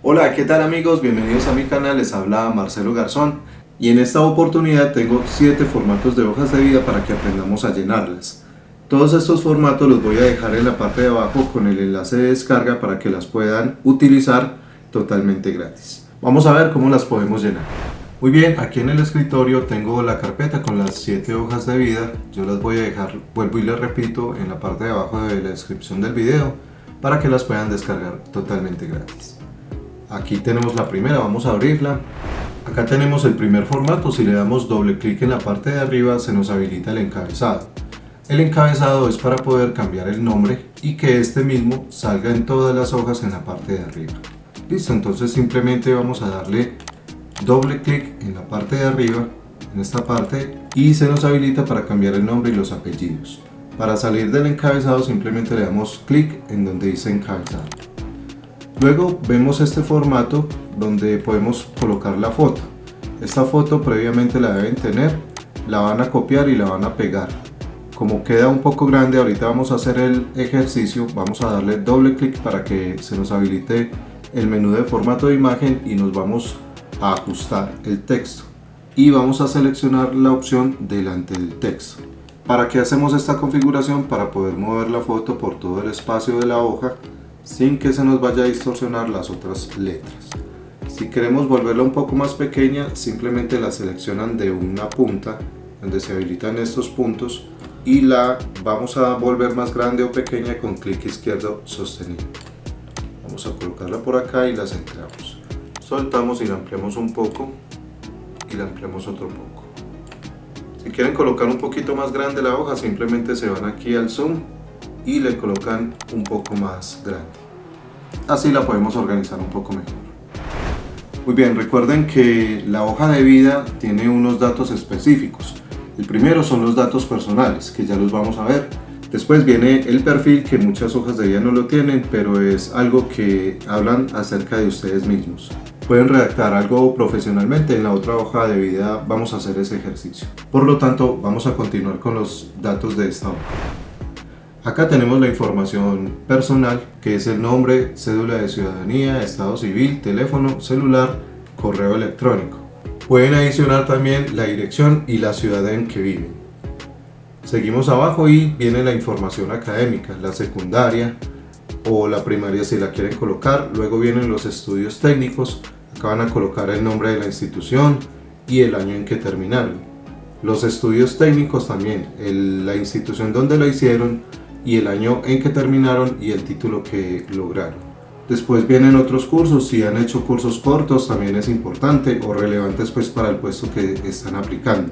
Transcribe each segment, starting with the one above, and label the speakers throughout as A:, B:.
A: Hola, ¿qué tal amigos? Bienvenidos a mi canal, les habla Marcelo Garzón y en esta oportunidad tengo 7 formatos de hojas de vida para que aprendamos a llenarlas. Todos estos formatos los voy a dejar en la parte de abajo con el enlace de descarga para que las puedan utilizar totalmente gratis. Vamos a ver cómo las podemos llenar. Muy bien, aquí en el escritorio tengo la carpeta con las 7 hojas de vida. Yo las voy a dejar, vuelvo y les repito, en la parte de abajo de la descripción del video para que las puedan descargar totalmente gratis. Aquí tenemos la primera, vamos a abrirla. Acá tenemos el primer formato, si le damos doble clic en la parte de arriba se nos habilita el encabezado. El encabezado es para poder cambiar el nombre y que este mismo salga en todas las hojas en la parte de arriba. Listo, entonces simplemente vamos a darle doble clic en la parte de arriba, en esta parte, y se nos habilita para cambiar el nombre y los apellidos. Para salir del encabezado simplemente le damos clic en donde dice encabezado. Luego vemos este formato donde podemos colocar la foto. Esta foto previamente la deben tener, la van a copiar y la van a pegar. Como queda un poco grande, ahorita vamos a hacer el ejercicio, vamos a darle doble clic para que se nos habilite el menú de formato de imagen y nos vamos a ajustar el texto. Y vamos a seleccionar la opción delante del texto. ¿Para qué hacemos esta configuración? Para poder mover la foto por todo el espacio de la hoja sin que se nos vaya a distorsionar las otras letras. Si queremos volverla un poco más pequeña, simplemente la seleccionan de una punta donde se habilitan estos puntos y la vamos a volver más grande o pequeña con clic izquierdo sostenido. Vamos a colocarla por acá y la centramos. Soltamos y la ampliamos un poco y la ampliamos otro poco. Si quieren colocar un poquito más grande la hoja, simplemente se van aquí al zoom y le colocan un poco más grande. Así la podemos organizar un poco mejor. Muy bien, recuerden que la hoja de vida tiene unos datos específicos. El primero son los datos personales, que ya los vamos a ver. Después viene el perfil, que muchas hojas de vida no lo tienen, pero es algo que hablan acerca de ustedes mismos. Pueden redactar algo profesionalmente, en la otra hoja de vida vamos a hacer ese ejercicio. Por lo tanto, vamos a continuar con los datos de esta hoja. Acá tenemos la información personal, que es el nombre, cédula de ciudadanía, estado civil, teléfono, celular, correo electrónico. Pueden adicionar también la dirección y la ciudad en que viven. Seguimos abajo y viene la información académica, la secundaria o la primaria si la quieren colocar. Luego vienen los estudios técnicos, acá van a colocar el nombre de la institución y el año en que terminaron. Los estudios técnicos también, la institución donde la hicieron, y el año en que terminaron y el título que lograron. Después vienen otros cursos, si han hecho cursos cortos también es importante o relevantes pues para el puesto que están aplicando.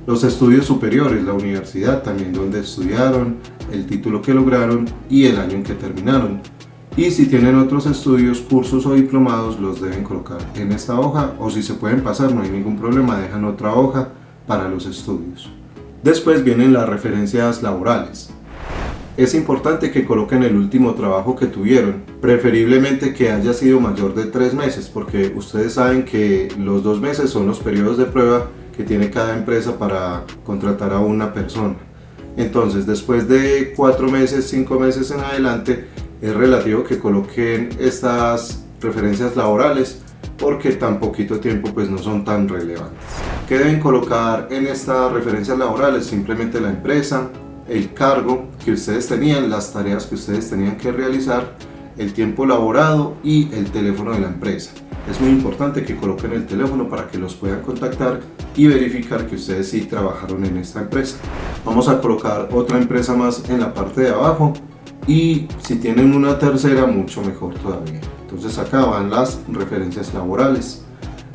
A: Los estudios superiores, la universidad también donde estudiaron, el título que lograron y el año en que terminaron. Y si tienen otros estudios, cursos o diplomados los deben colocar en esta hoja o si se pueden pasar no hay ningún problema, dejan otra hoja para los estudios. Después vienen las referencias laborales. Es importante que coloquen el último trabajo que tuvieron, preferiblemente que haya sido mayor de 3 meses, porque ustedes saben que los 2 meses son los periodos de prueba que tiene cada empresa para contratar a una persona. Entonces, después de 4 meses, 5 meses en adelante, es relativo que coloquen estas referencias laborales, porque tan poquito tiempo pues no son tan relevantes. ¿Qué deben colocar en estas referencias laborales? Simplemente la empresa, el cargo que ustedes tenían, las tareas que ustedes tenían que realizar, el tiempo laborado y el teléfono de la empresa. Es muy importante que coloquen el teléfono para que los puedan contactar y verificar que ustedes sí trabajaron en esta empresa. Vamos a colocar otra empresa más en la parte de abajo y si tienen una tercera mucho mejor todavía. Entonces acá van las referencias laborales.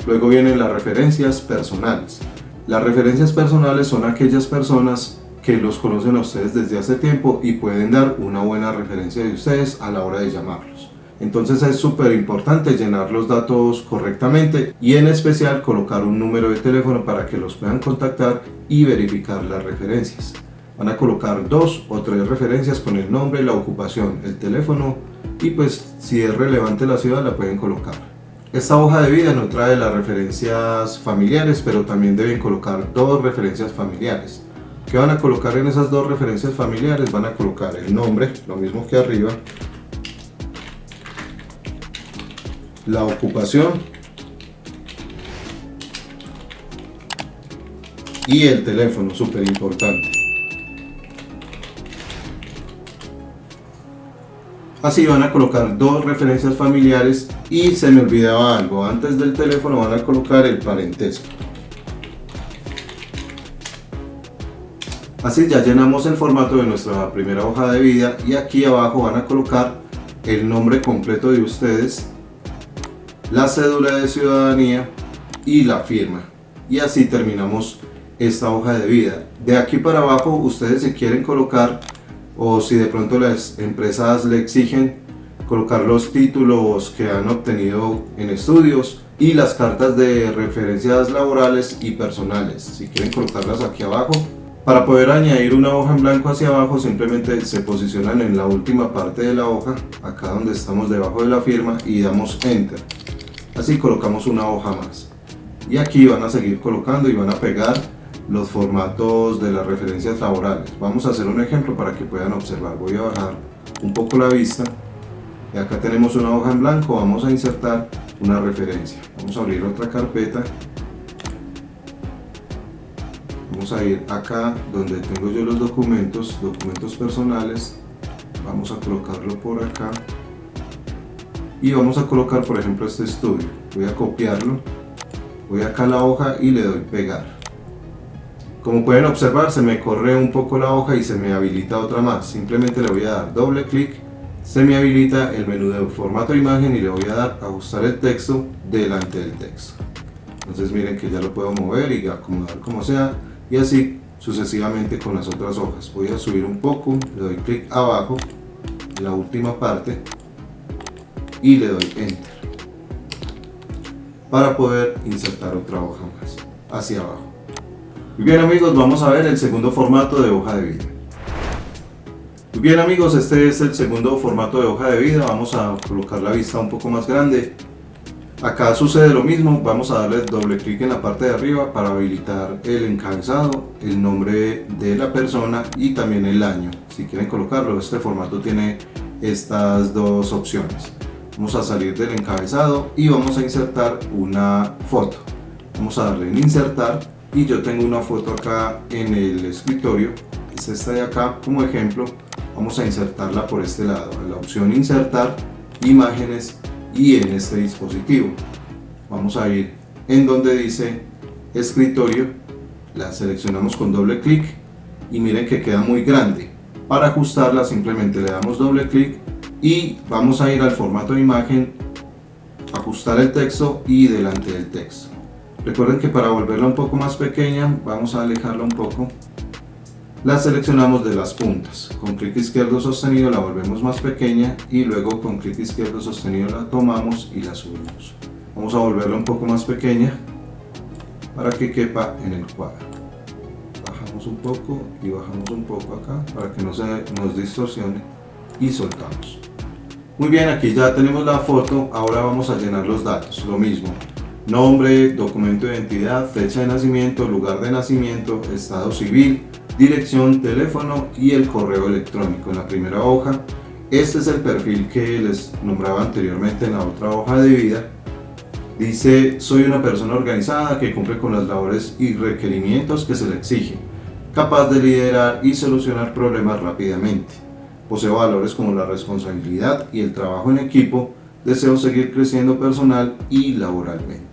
A: Luego vienen las referencias personales. Las referencias personales son aquellas personas que los conocen a ustedes desde hace tiempo y pueden dar una buena referencia de ustedes a la hora de llamarlos. Entonces es súper importante llenar los datos correctamente y en especial colocar un número de teléfono para que los puedan contactar y verificar las referencias. Van a colocar 2 o 3 referencias con el nombre, la ocupación, el teléfono y pues si es relevante la ciudad la pueden colocar. Esta hoja de vida no trae las referencias familiares, pero también deben colocar 2 referencias familiares. ¿Qué van a colocar en esas 2 referencias familiares? Van a colocar el nombre, lo mismo que arriba, la ocupación y el teléfono, súper importante. Así van a colocar dos referencias familiares y se me olvidaba algo, antes del teléfono van a colocar el parentesco. Así ya llenamos el formato de nuestra primera hoja de vida y aquí abajo van a colocar el nombre completo de ustedes, la cédula de ciudadanía y la firma. Y así terminamos esta hoja de vida. De aquí para abajo ustedes si quieren colocar, o si de pronto las empresas le exigen, colocar los títulos que han obtenido en estudios y las cartas de referencias laborales y personales, si quieren colocarlas aquí abajo. Para poder añadir una hoja en blanco hacia abajo simplemente se posicionan en la última parte de la hoja, acá donde estamos debajo de la firma, y damos enter. Así colocamos una hoja más y aquí van a seguir colocando y van a pegar los formatos de las referencias laborales. Vamos a hacer un ejemplo para que puedan observar. Voy a bajar un poco la vista y acá tenemos una hoja en blanco. Vamos a insertar una referencia. Vamos a abrir otra carpeta. Vamos a ir acá donde tengo yo los documentos personales. Vamos a colocarlo por acá y vamos a colocar por ejemplo este estudio. Voy a copiarlo, voy acá a la hoja y le doy pegar. Como pueden observar, se me corre un poco la hoja y se me habilita otra más. Simplemente le voy a dar doble clic, se me habilita el menú de formato de imagen y le voy a dar ajustar el texto delante del texto. Entonces miren que ya lo puedo mover y acomodar como sea, y así sucesivamente con las otras hojas. Voy a subir un poco, le doy clic abajo en la última parte y le doy enter para poder insertar otra hoja más hacia abajo. Muy bien amigos, vamos a ver el segundo formato de hoja de vida. Muy bien amigos, este es el segundo formato de hoja de vida. Vamos a colocar la vista un poco más grande. Acá sucede lo mismo, vamos a darle doble clic en la parte de arriba para habilitar el encabezado, el nombre de la persona y también el año. Si quieren colocarlo, este formato tiene estas dos opciones. Vamos a salir del encabezado y vamos a insertar una foto. Vamos a darle en insertar. Y yo tengo una foto acá en el escritorio, es esta de acá como ejemplo. Vamos a insertarla por este lado, en la opción insertar, imágenes y en este dispositivo. Vamos a ir en donde dice escritorio, la seleccionamos con doble clic y miren que queda muy grande. Para ajustarla simplemente le damos doble clic y vamos a ir al formato de imagen, ajustar el texto y delante del texto. Recuerden que para volverla un poco más pequeña, vamos a alejarla un poco, la seleccionamos de las puntas, con clic izquierdo sostenido la volvemos más pequeña y luego con clic izquierdo sostenido la tomamos y la subimos. Vamos a volverla un poco más pequeña para que quepa en el cuadro. Bajamos un poco y bajamos un poco acá para que no se nos distorsione y soltamos. Muy bien, aquí ya tenemos la foto, ahora vamos a llenar los datos, lo mismo. Nombre, documento de identidad, fecha de nacimiento, lugar de nacimiento, estado civil, dirección, teléfono y el correo electrónico. En la primera hoja, este es el perfil que les nombraba anteriormente en la otra hoja de vida. Dice, soy una persona organizada que cumple con las labores y requerimientos que se le exigen, capaz de liderar y solucionar problemas rápidamente. Poseo valores como la responsabilidad y el trabajo en equipo. Deseo seguir creciendo personal y laboralmente.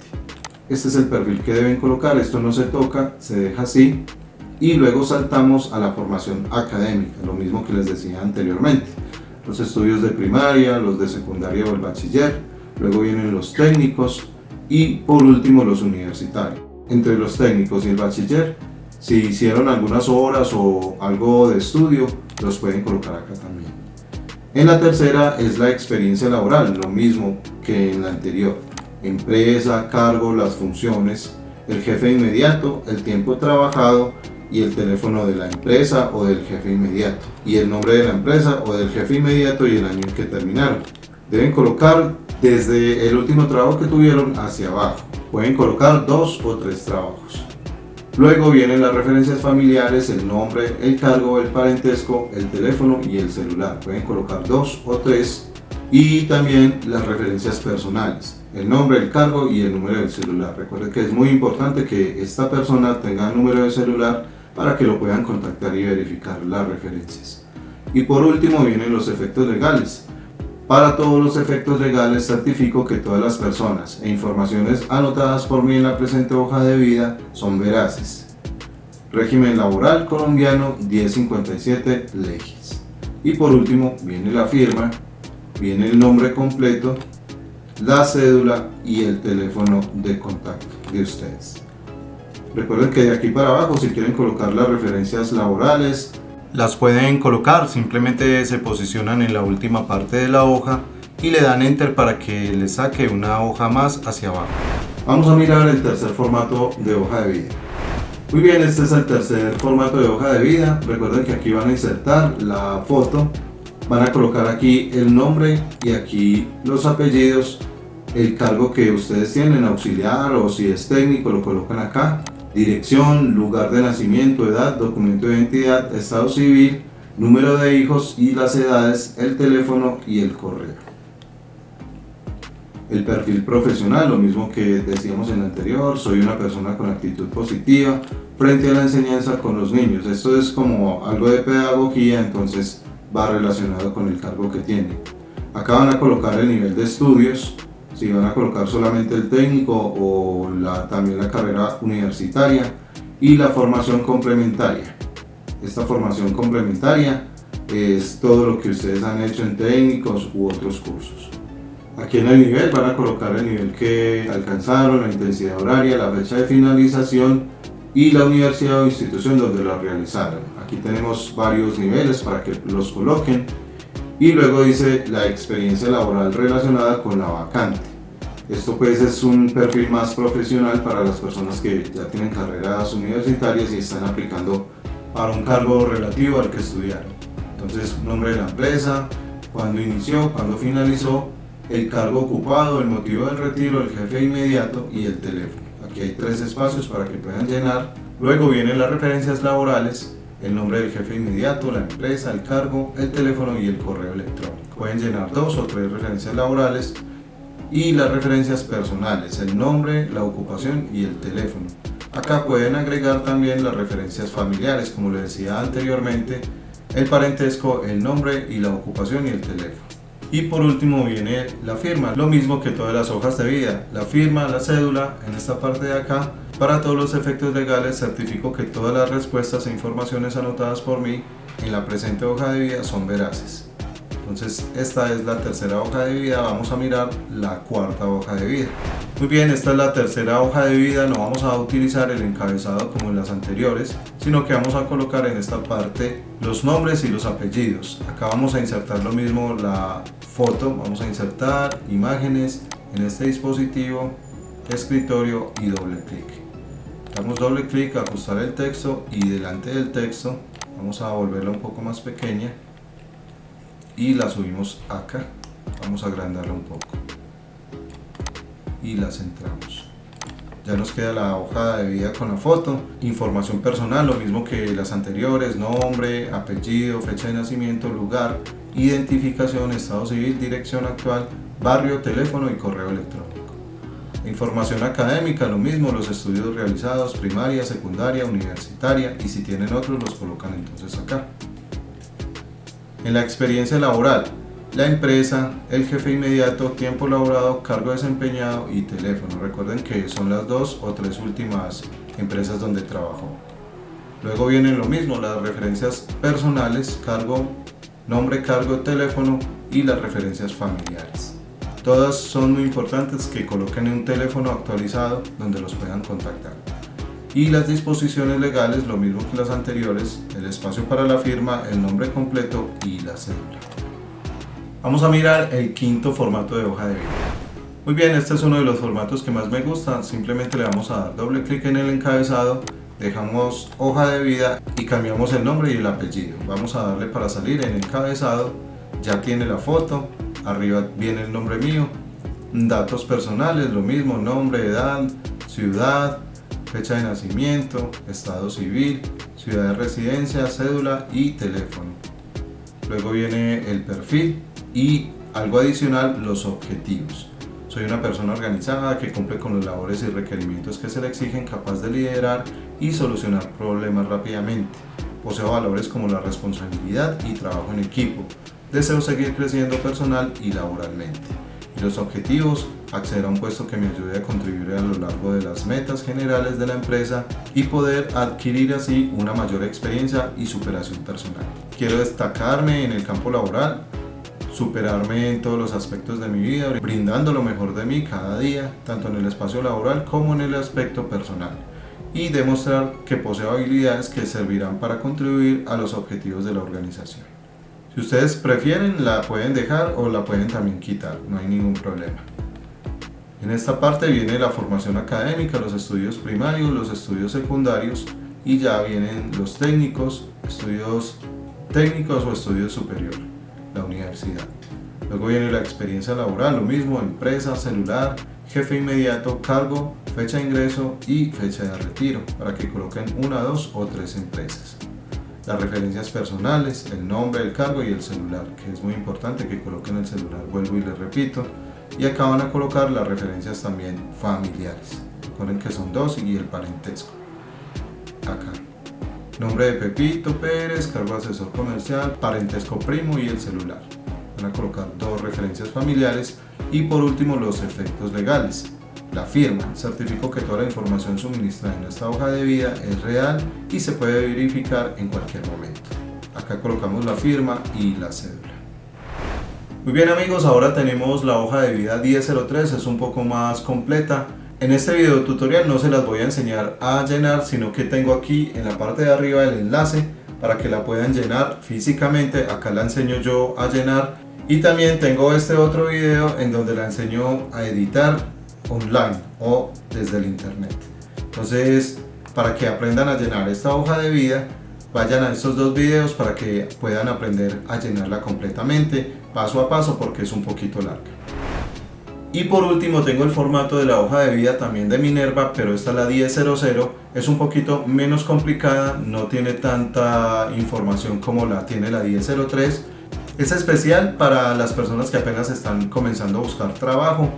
A: Este es el perfil que deben colocar, esto no se toca, se deja así y luego saltamos a la formación académica, lo mismo que les decía anteriormente. Los estudios de primaria, los de secundaria o el bachiller, luego vienen los técnicos y por último los universitarios. Entre los técnicos y el bachiller, si hicieron algunas horas o algo de estudio, los pueden colocar acá también. En la tercera es la experiencia laboral, lo mismo que en la anterior. Empresa, cargo, las funciones, el jefe inmediato, el tiempo trabajado y el teléfono de la empresa o del jefe inmediato. Y el nombre de la empresa o del jefe inmediato y el año en que terminaron. Deben colocar desde el último trabajo que tuvieron hacia abajo. Pueden colocar 2 o 3 trabajos. Luego vienen las referencias familiares, el nombre, el cargo, el parentesco, el teléfono y el celular. Pueden colocar 2 o 3 Y también las referencias personales, el nombre, el cargo y el número del celular. Recuerden que es muy importante que esta persona tenga el número de celular para que lo puedan contactar y verificar las referencias. Y por último vienen los efectos legales. Para todos los efectos legales certifico que todas las personas e informaciones anotadas por mí en la presente hoja de vida son veraces. Régimen laboral colombiano 1057 leyes. Y por último viene la firma, viene el nombre completo, la cédula y el teléfono de contacto de ustedes. Recuerden que de aquí para abajo, si quieren colocar las referencias laborales, las pueden colocar, simplemente se posicionan en la última parte de la hoja y le dan enter para que les saque una hoja más hacia abajo. Vamos a mirar el tercer formato de hoja de vida. Muy bien, este es el tercer formato de hoja de vida. Recuerden que aquí van a insertar la foto, van a colocar aquí el nombre y aquí los apellidos, el cargo que ustedes tienen, auxiliar o si es técnico lo colocan acá, dirección, lugar de nacimiento, edad, documento de identidad, estado civil, número de hijos y las edades, el teléfono y el correo. El perfil profesional, lo mismo que decíamos en el anterior, soy una persona con actitud positiva frente a la enseñanza con los niños. Esto es como algo de pedagogía, entonces va relacionado con el cargo que tiene. Acá van a colocar el nivel de estudios, si van a colocar solamente el técnico o también la carrera universitaria y la formación complementaria. Esta formación complementaria es todo lo que ustedes han hecho en técnicos u otros cursos. Aquí en el nivel van a colocar el nivel que alcanzaron, la intensidad horaria, la fecha de finalización y la universidad o institución donde lo realizaron. Aquí tenemos varios niveles para que los coloquen. Y luego dice la experiencia laboral relacionada con la vacante. Esto pues es un perfil más profesional para las personas que ya tienen carreras universitarias y están aplicando para un cargo relativo al que estudiaron. Entonces, nombre de la empresa, cuándo inició, cuándo finalizó, el cargo ocupado, el motivo del retiro, el jefe inmediato y el teléfono. Aquí hay 3 espacios para que puedan llenar. Luego vienen las referencias laborales, el nombre del jefe inmediato, la empresa, el cargo, el teléfono y el correo electrónico. Pueden llenar 2 o 3 referencias laborales y las referencias personales, el nombre, la ocupación y el teléfono. Acá pueden agregar también las referencias familiares, como les decía anteriormente, el parentesco, el nombre y la ocupación y el teléfono. Y por último viene la firma, lo mismo que todas las hojas de vida, la firma, la cédula, en esta parte de acá. Para todos los efectos legales certifico que todas las respuestas e informaciones anotadas por mí en la presente hoja de vida son veraces. Entonces esta es la tercera hoja de vida, vamos a mirar la cuarta hoja de vida. Muy bien, esta es la tercera hoja de vida, no vamos a utilizar el encabezado como en las anteriores, sino que vamos a colocar en esta parte los nombres y los apellidos. Acá vamos a insertar lo mismo, la foto, vamos a insertar imágenes en este dispositivo, escritorio y doble clic. Damos doble clic, ajustar el texto y delante del texto vamos a volverla un poco más pequeña y la subimos acá, vamos a agrandarla un poco y la centramos. Ya nos queda la hoja de vida con la foto, información personal, lo mismo que las anteriores, nombre, apellido, fecha de nacimiento, lugar, identificación, estado civil, dirección actual, barrio, teléfono y correo electrónico. Información académica, lo mismo, los estudios realizados, primaria, secundaria, universitaria, y si tienen otros los colocan entonces acá. En la experiencia laboral, la empresa, el jefe inmediato, tiempo laborado, cargo desempeñado y teléfono. Recuerden que son las 2 o 3 últimas empresas donde trabajó. Luego vienen lo mismo, las referencias personales, cargo, nombre, cargo, teléfono y las referencias familiares. Todas son muy importantes que coloquen un teléfono actualizado donde los puedan contactar. Y las disposiciones legales, lo mismo que las anteriores, el espacio para la firma, el nombre completo y la cédula. Vamos a mirar el quinto formato de hoja de vida. Muy bien, este es uno de los formatos que más me gusta. Simplemente le vamos a dar doble clic en el encabezado, dejamos hoja de vida y cambiamos el nombre y el apellido. Vamos a darle para salir en el encabezado, ya tiene la foto, arriba viene el nombre mío, datos personales, lo mismo, nombre, edad, ciudad, fecha de nacimiento, estado civil, ciudad de residencia, cédula y teléfono. Luego viene el perfil y algo adicional, los objetivos. Soy una persona organizada que cumple con los labores y requerimientos que se le exigen, capaz de liderar y solucionar problemas rápidamente. Poseo valores como la responsabilidad y trabajo en equipo. Deseo seguir creciendo personal y laboralmente. Y los objetivos, acceder a un puesto que me ayude a contribuir a lo largo de las metas generales de la empresa y poder adquirir así una mayor experiencia y superación personal. Quiero destacarme en el campo laboral, superarme en todos los aspectos de mi vida, brindando lo mejor de mí cada día, tanto en el espacio laboral como en el aspecto personal, y demostrar que poseo habilidades que servirán para contribuir a los objetivos de la organización. Si ustedes prefieren, la pueden dejar o la pueden también quitar, no hay ningún problema. En esta parte viene la formación académica, los estudios primarios, los estudios secundarios, y ya vienen los técnicos, estudios técnicos o estudios superiores, la universidad. Luego viene la experiencia laboral, lo mismo, empresa, celular, jefe inmediato, cargo, fecha de ingreso y fecha de retiro, para que coloquen 1, 2 o 3 empresas. Las referencias personales, el nombre, el cargo y el celular, que es muy importante que coloquen el celular, vuelvo y les repito. Y acá van a colocar las referencias también familiares. Recuerden que son 2 y el parentesco. Acá. Nombre de Pepito Pérez, cargo de asesor comercial, parentesco primo y el celular. Van a colocar 2 referencias familiares y por último los efectos legales. La firma, certifico que toda la información suministrada en esta hoja de vida es real y se puede verificar en cualquier momento. Acá colocamos la firma y la cédula. Muy bien amigos, ahora tenemos la hoja de vida 1003, es un poco más completa. En este video tutorial no se las voy a enseñar a llenar, sino que tengo aquí en la parte de arriba el enlace para que la puedan llenar físicamente. Acá la enseño yo a llenar y también tengo este otro video en donde la enseño a editar online o desde el internet. Entonces, para que aprendan a llenar esta hoja de vida, vayan a estos 2 videos para que puedan aprender a llenarla completamente, paso a paso, porque es un poquito larga. Y por último tengo el formato de la hoja de vida también de Minerva, pero esta es la 1000, es un poquito menos complicada, no tiene tanta información como la tiene la 1003. Es especial para las personas que apenas están comenzando a buscar trabajo.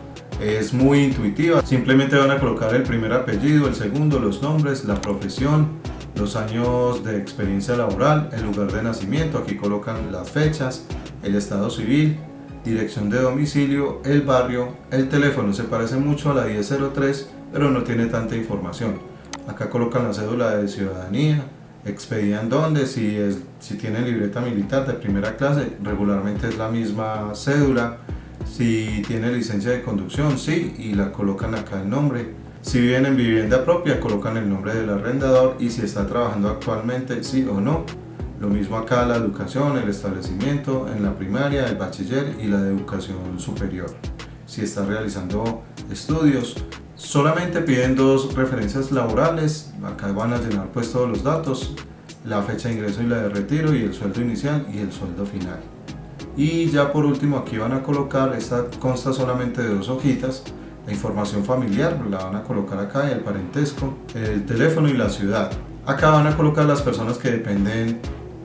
A: Es muy intuitiva, simplemente van a colocar el primer apellido, el segundo, los nombres, la profesión, los años de experiencia laboral, el lugar de nacimiento, aquí colocan las fechas, el estado civil, dirección de domicilio, el barrio, el teléfono. Se parece mucho a la 1003, pero no tiene tanta información. Acá colocan la cédula de ciudadanía, expedían dónde, si tienen libreta militar de primera clase, regularmente es la misma cédula. Si tiene licencia de conducción, sí, y la colocan acá el nombre. Si viven en vivienda propia, colocan el nombre del arrendador y si está trabajando actualmente, sí o no. Lo mismo acá, la educación, el establecimiento, en la primaria, el bachiller y la de educación superior. Si está realizando estudios, solamente piden 2 referencias laborales. Acá van a llenar pues todos los datos, la fecha de ingreso y la de retiro y el sueldo inicial y el sueldo final. Y ya por último aquí van a colocar, esta consta solamente de 2 hojitas, la información familiar, la van a colocar acá, y el parentesco, el teléfono y la ciudad. Acá van a colocar las personas que dependen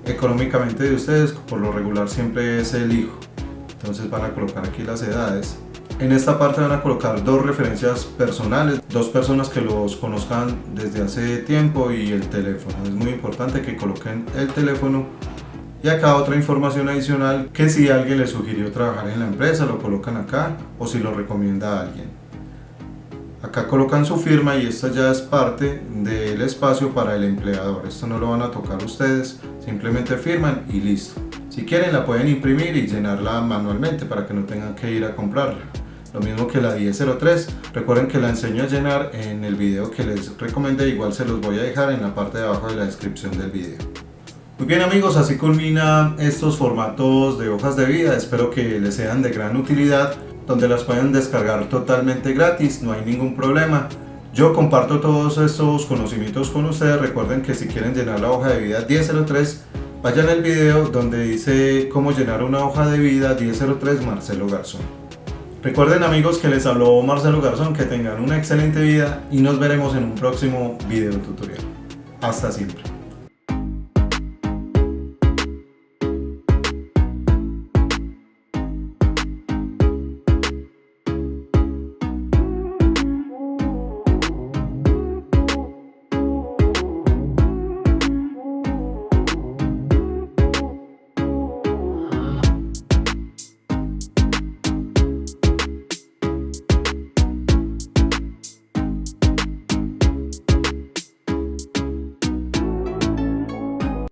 A: económicamente de ustedes, por lo regular siempre es el hijo. Entonces van a colocar aquí las edades. En esta parte van a colocar 2 referencias personales, 2 personas que los conozcan desde hace tiempo y el teléfono. Es muy importante que coloquen el teléfono. Y acá otra información adicional, que si alguien les sugirió trabajar en la empresa, lo colocan acá, o si lo recomienda a alguien. Acá colocan su firma y esta ya es parte del espacio para el empleador. Esto no lo van a tocar ustedes, simplemente firman y listo. Si quieren la pueden imprimir y llenarla manualmente para que no tengan que ir a comprarla. Lo mismo que la 1003, recuerden que la enseño a llenar en el video que les recomendé, igual se los voy a dejar en la parte de abajo de la descripción del video. Muy bien amigos, así culminan estos formatos de hojas de vida, espero que les sean de gran utilidad, donde las pueden descargar totalmente gratis, no hay ningún problema. Yo comparto todos estos conocimientos con ustedes. Recuerden que si quieren llenar la hoja de vida 1003, vayan al video donde dice cómo llenar una hoja de vida 1003 Marcelo Garzón. Recuerden amigos que les habló Marcelo Garzón, que tengan una excelente vida y nos veremos en un próximo video tutorial. Hasta siempre.